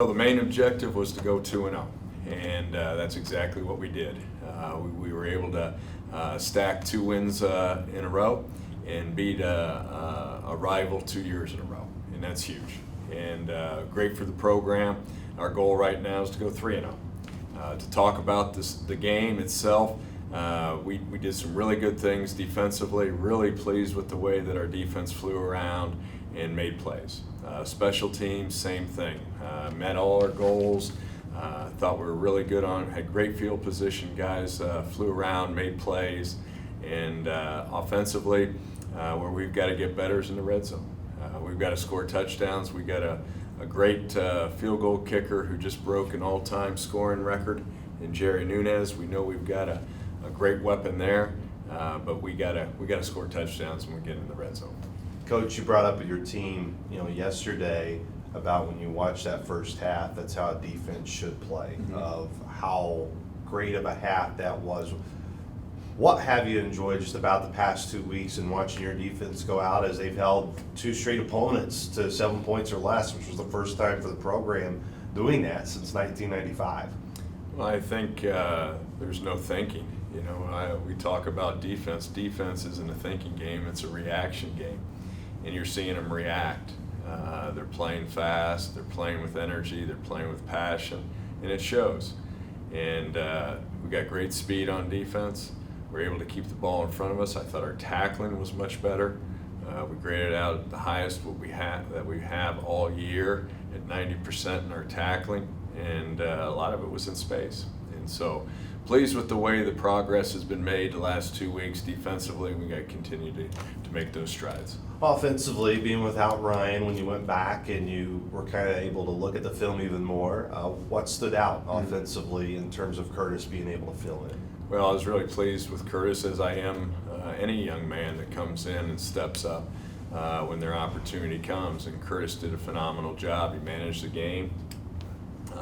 Well, the main objective was to go 2-0, and that's exactly what we did. We were able to stack 2 wins in a row and beat a rival 2 years in a row, and that's huge. And great for the program. Our goal right now is to go 3-0. To talk about the game itself, we did some really good things defensively. Really pleased with the way that our defense flew around and made plays. Special teams, same thing. Met all our goals. Thought we were really good had great field position. Guys flew around, made plays, and offensively, where we've got to get better is in the red zone. We've got to score touchdowns. We got a great field goal kicker who just broke an all-time scoring record in Jerry Nunez. We know we've got a great weapon there, but we got to score touchdowns when we get in the red zone. Coach, you brought up with your team, yesterday about when you watch that first half, that's how a defense should play, of how great of a half that was. What have you enjoyed just about the past 2 weeks in watching your defense go out as they've held 2 straight opponents to 7 points or less, which was the first time for the program doing that since 1995? Well, I think there's no thinking. We talk about defense. Defense isn't a thinking game, it's a reaction game. And you're seeing them react. They're playing fast, they're playing with energy, they're playing with passion, and it shows. And we got great speed on defense. We're able to keep the ball in front of us. I thought our tackling was much better. We graded out the highest that we have all year at 90% in our tackling, and a lot of it was in space. And so, pleased with the way the progress has been made the last 2 weeks defensively. We got to continue to make those strides. Offensively, being without Ryan, when you went back and you were kind of able to look at the film even more, what stood out offensively in terms of Curtis being able to fill in? Well, I was really pleased with Curtis, as I am any young man that comes in and steps up when their opportunity comes. And Curtis did a phenomenal job. He managed the game,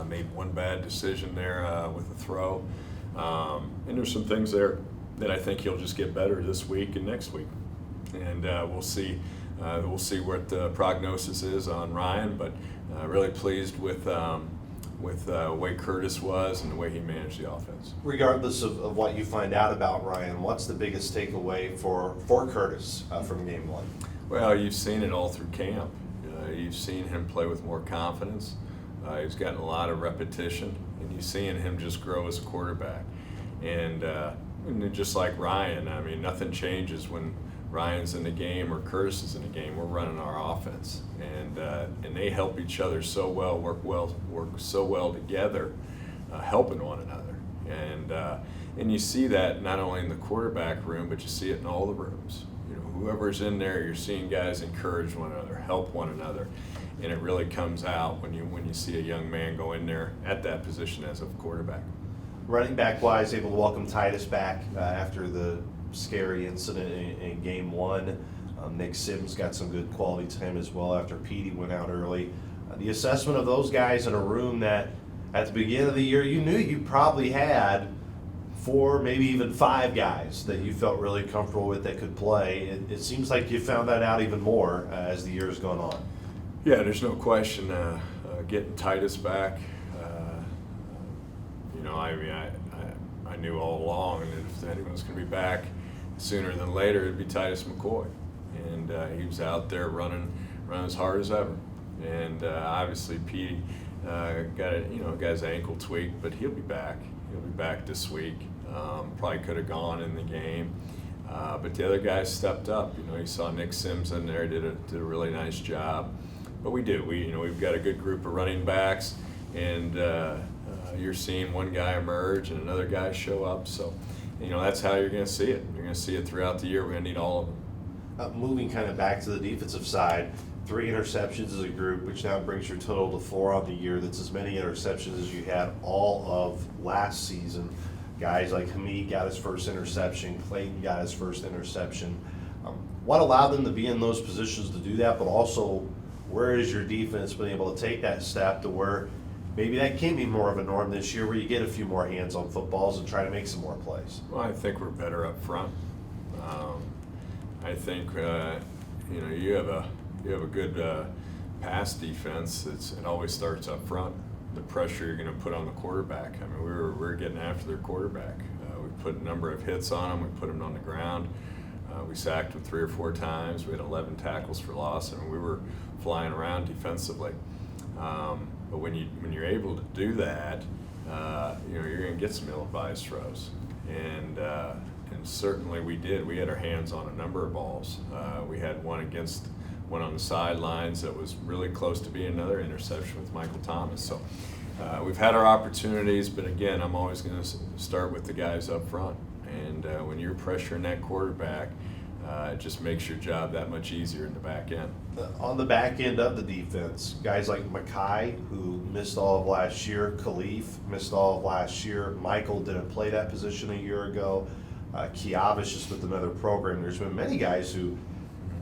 made one bad decision there with a throw. And there's some things there that I think he'll just get better this week and next week. And we'll see what the prognosis is on Ryan, but really pleased with the way Curtis was and the way he managed the offense. Regardless of what you find out about Ryan, what's the biggest takeaway for Curtis from game 1? Well, you've seen it all through camp. You've seen him play with more confidence. He's gotten a lot of repetition, and you're seeing him just grow as a quarterback. And just like Ryan, I mean, nothing changes when Ryan's in the game or Curtis is in the game. We're running our offense, and they help each other so well, work so well together, helping one another. And you see that not only in the quarterback room, but you see it in all the rooms. Whoever's in there, you're seeing guys encourage one another, help one another. And it really comes out when you see a young man go in there at that position as a quarterback. Running back wise, able to welcome Titus back after the scary incident in game 1. Nick Sims got some good quality time as well after Petey went out early. The assessment of those guys in a room that at the beginning of the year you knew you probably had 4, maybe even 5 guys that you felt really comfortable with that could play. It seems like you found that out even more as the year's gone on. Yeah, there's no question getting Titus back. I knew all along that if anyone's going to be back sooner than later, it'd be Titus McCoy. And he was out there running as hard as ever. And obviously Petey got a guy's ankle tweaked, but he'll be back. He'll be back this week. Probably could have gone in the game. But the other guys stepped up. You saw Nick Sims in there, did a really nice job. But we do. We've got a good group of running backs, and you're seeing one guy emerge and another guy show up. So, that's how you're going to see it. You're going to see it throughout the year. We're going to need all of them. Moving kind of back to the defensive side, 3 interceptions as a group, which now brings your total to 4 on the year. That's as many interceptions as you had all of last season. Guys like Hamid got his first interception, Clayton got his first interception. What allowed them to be in those positions to do that, but also where is your defense been able to take that step to where maybe that can be more of a norm this year, where you get a few more hands on footballs and try to make some more plays? Well, I think we're better up front. I think you have a good pass defense. It always starts up front. the pressure you're going to put on the quarterback. I mean, we were getting after their quarterback. We put a number of hits on him. We put him on the ground. We sacked him 3 or 4 times. We had 11 tackles for loss. I mean, we were flying around defensively. But when you're able to do that, you're going to get some ill-advised throws, and certainly we did. We had our hands on a number of balls. We had one on the sidelines that was really close to being another interception with Michael Thomas. So we've had our opportunities, but again, I'm always going to start with the guys up front. And when you're pressuring that quarterback, it just makes your job that much easier in the back end. On the back end of the defense, guys like Mackay, who missed all of last year, Khalif missed all of last year, Michael didn't play that position a year ago, Kiavish is with another program. There's been many guys who,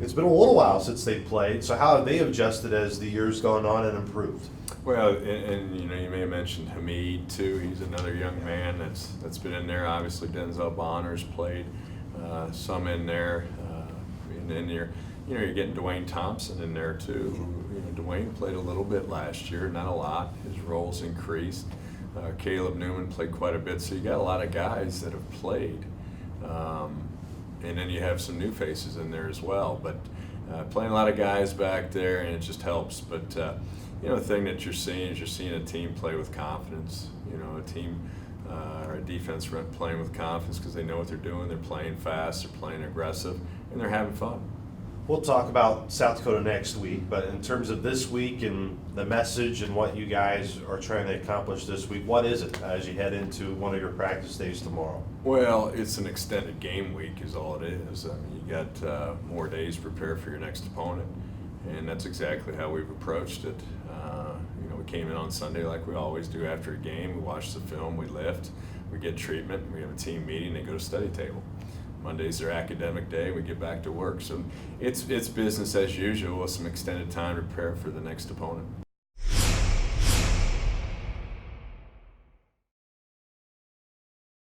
it's been a little while since they've played, so how have they adjusted as the year's gone on and improved? Well, and you may have mentioned Hamid too. He's another young man that's been in there. Obviously, Denzel Bonner's played some in there, and then you're getting Dwayne Thompson in there too. Dwayne played a little bit last year, not a lot. His roles increased. Caleb Newman played quite a bit, so you got a lot of guys that have played, and then you have some new faces in there as well. But playing a lot of guys back there, and it just helps. But the thing that you're seeing is a team play with confidence. A team or a defense playing with confidence because they know what they're doing. They're playing fast, they're playing aggressive, and they're having fun. We'll talk about South Dakota next week, but in terms of this week and the message and what you guys are trying to accomplish this week, what is it as you head into one of your practice days tomorrow? Well, it's an extended game week is all it is. I mean, you got more days to prepare for your next opponent, and that's exactly how we've approached it. We came in on Sunday like we always do after a game. We watch the film, we lift, we get treatment, we have a team meeting, they go to study table. Monday's their academic day, we get back to work. So it's business as usual with some extended time to prepare for the next opponent.